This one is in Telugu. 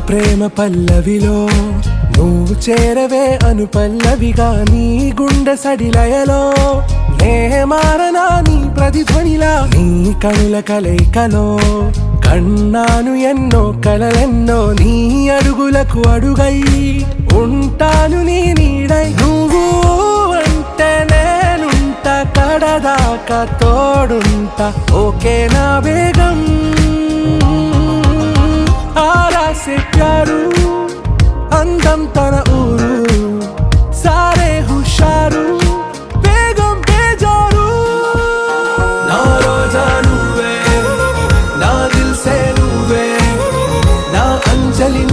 ప్రేమ పల్లవిలో నువ్వు చేరవే అను పల్లవిగా నీ గుండె సడిలయలో నే మారనా నీ ప్రతిధ్వనిలా నీ కనుల కలయికలో కన్నాను ఎన్నో కలలెన్నో నీ అడుగులకు అడుగై ఉంటాను నీ నీడై నువ్వు అంటే నేనుంట కడదాకా తోడుంటా ఓకే నా బేగం आरा से प्यारू अंदम तन ऊरू सारे हुशारू बेगम बेजारू ना रोजा नुवे ना दिल से नुवे ना अंजलि